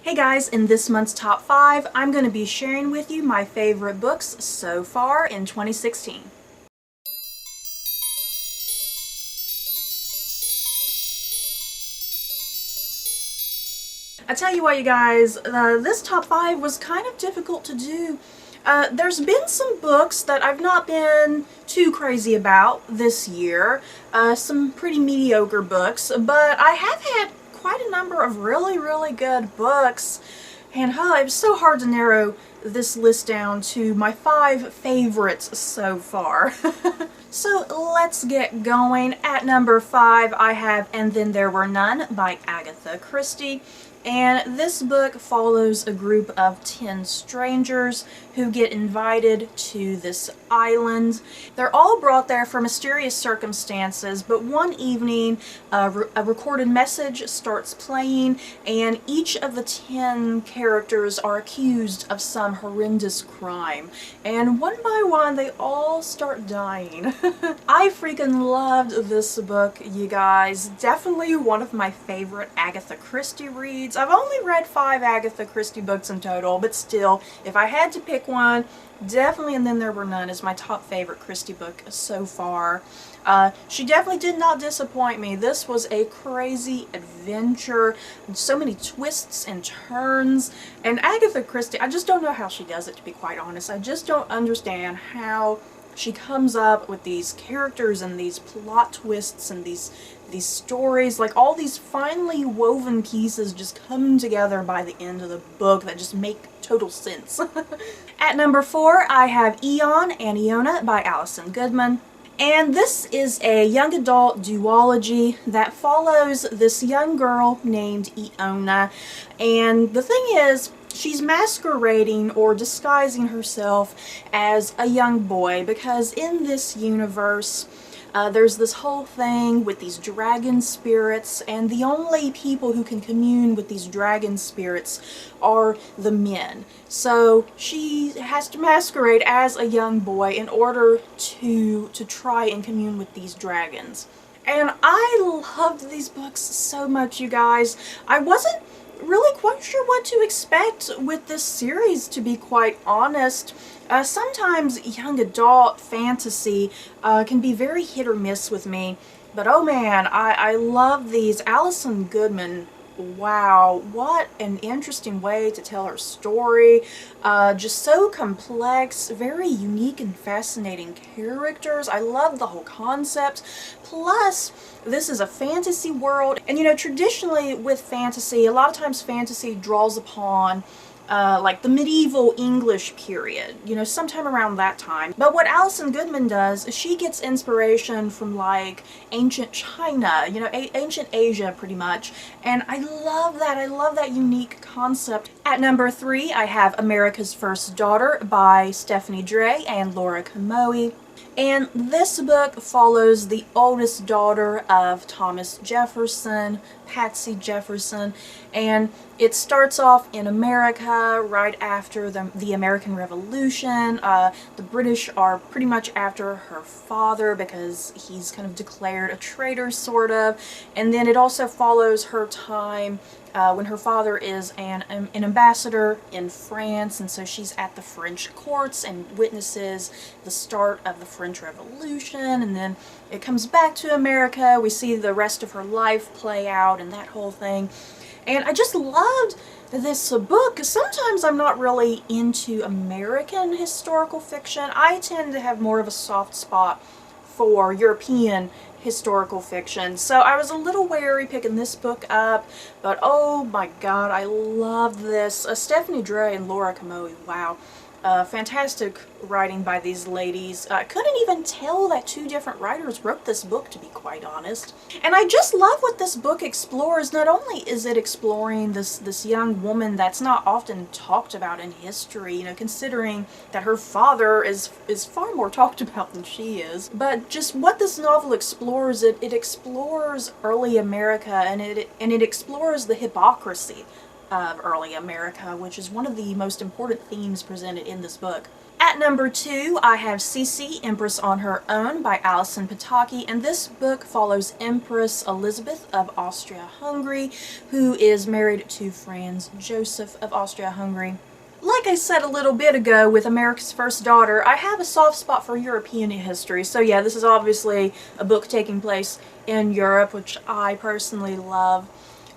Hey guys, in this month's top 5, I'm going to be sharing with you my favorite books so far in 2016. I tell you what, you guys, this top 5 was kind of difficult to do. There's been some books that I've not been too crazy about this year, some pretty mediocre books, but I have had quite a number of really good books, and it was so hard to narrow this list down to my 5 favorites so far. So let's get going. At number 5 I have And Then There Were None by Agatha Christie. And this book follows a group of 10 strangers who get invited to this island. They're all brought there for mysterious circumstances, but one evening a recorded message starts playing, and each of the 10 characters are accused of some horrendous crime. And one by one they all start dying. I freaking loved this book, you guys. Definitely one of my favorite Agatha Christie reads. I've only read 5 Agatha Christie books in total, but still, if I had to pick one, definitely And Then There Were None is my top favorite Christie book so far. She definitely did not disappoint me. This was a crazy adventure, so many twists and turns, and Agatha Christie, I just don't know how she does it, to be quite honest. I just don't understand how she comes up with these characters and these plot twists and these stories, like all these finely woven pieces just come together by the end of the book that just make total sense. At number 4 I have Eon and Iona by Alison Goodman. And this is a young adult duology that follows this young girl named Iona. And the thing is, she's masquerading or disguising herself as a young boy, because in this universe there's this whole thing with these dragon spirits, and the only people who can commune with these dragon spirits are the men. So she has to masquerade as a young boy in order to try and commune with these dragons. And I loved these books so much, you guys. I wasn't really quite sure what to expect with this series, to be quite honest. Sometimes young adult fantasy can be very hit or miss with me, but oh man, I love these. Alison Goodman, wow, what an interesting way to tell her story. Just so complex, very unique and fascinating characters. I love the whole concept. Plus, this is a fantasy world, and you know, traditionally with fantasy, a lot of times fantasy draws upon like the medieval English period, you know, sometime around that time. But what Alison Goodman does is she gets inspiration from like ancient China, you know, ancient Asia pretty much. And I love that. I love that unique concept. At number 3, I have America's First Daughter by Stephanie Dray and Laura Kamoe. And this book follows the oldest daughter of Thomas Jefferson, Patsy Jefferson, and it starts off in America right after the American Revolution. The British are pretty much after her father because he's kind of declared a traitor, sort of, and then it also follows her time when her father is an ambassador in France, and so she's at the French courts and witnesses the start of the French Revolution, and then it comes back to America. We see the rest of her life play out and that whole thing. And I just loved this book, because sometimes I'm not really into American historical fiction. I tend to have more of a soft spot for European historical fiction, so I was a little wary picking this book up, but oh my god, I love this. Stephanie Dray and Laura Kamoe, wow. Fantastic writing by these ladies. I couldn't even tell that 2 different writers wrote this book, to be quite honest. And I just love what this book explores. Not only is it exploring this young woman that's not often talked about in history, you know, considering that her father is far more talked about than she is, but just what this novel explores, it explores early America, and it explores the hypocrisy of early America, which is one of the most important themes presented in this book. At number 2, I have Stacie, Empress on Her Own by Alison Pataki, and this book follows Empress Elizabeth of Austria-Hungary, who is married to Franz Joseph of Austria-Hungary. Like I said a little bit ago with America's First Daughter, I have a soft spot for European history, so yeah, this is obviously a book taking place in Europe, which I personally love.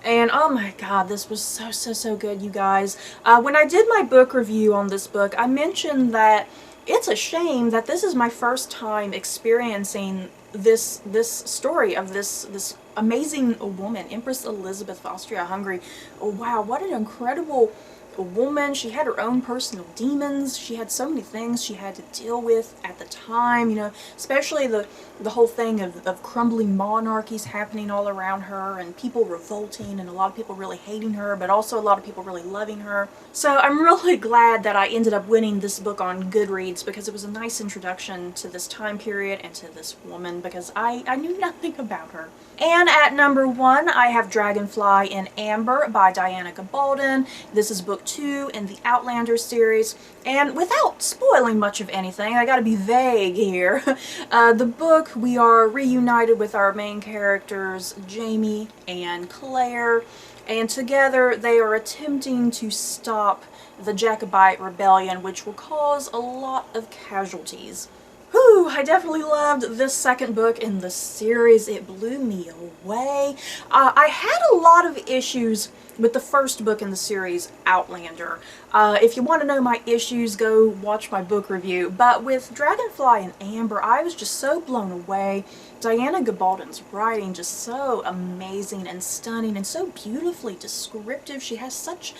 And oh my god, this was so good, you guys. When I did my book review on this book, I mentioned that it's a shame that this is my first time experiencing this story of this amazing woman, Empress Elizabeth of Austria-Hungary. Oh, wow, what an incredible woman. She had her own personal demons. She had so many things she had to deal with at the time, you know, especially the whole thing of crumbling monarchies happening all around her, and people revolting, and a lot of people really hating her, but also a lot of people really loving her. So I'm really glad that I ended up winning this book on Goodreads, because it was a nice introduction to this time period and to this woman, because I knew nothing about her. And at number 1, I have Dragonfly and Amber by Diana Gabaldon. This is book 2 in the Outlander series, and without spoiling much of anything, I gotta be vague here, the book, we are reunited with our main characters, Jamie and Claire, and together they are attempting to stop the Jacobite rebellion, which will cause a lot of casualties. Whew, I definitely loved this second book in the series. It blew me away. I had a lot of issues with the first book in the series, Outlander. If you want to know my issues, go watch my book review. But with Dragonfly and Amber, I was just so blown away. Diana Gabaldon's writing just so amazing and stunning and so beautifully descriptive. She has such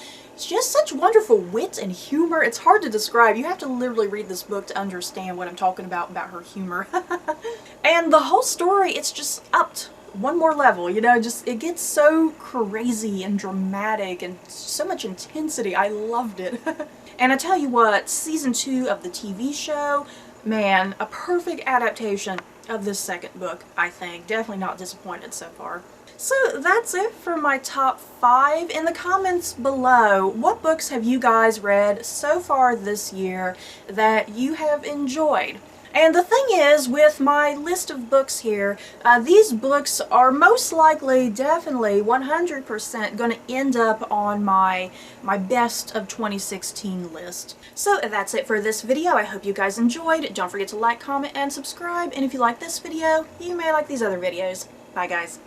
wonderful wit and humor. It's hard to describe. You have to literally read this book to understand what I'm talking about her humor. And the whole story, it's just upped one more level, you know, just it gets so crazy and dramatic and so much intensity. I loved it. And I tell you what, season 2 of the TV show, man, a perfect adaptation of this second book, I think. Definitely not disappointed so far. So that's it for my top 5. In the comments below, what books have you guys read so far this year that you have enjoyed? And the thing is, with my list of books here, these books are most likely, definitely, 100% going to end up on my best of 2016 list. So that's it for this video. I hope you guys enjoyed. Don't forget to like, comment, and subscribe. And if you like this video, you may like these other videos. Bye, guys.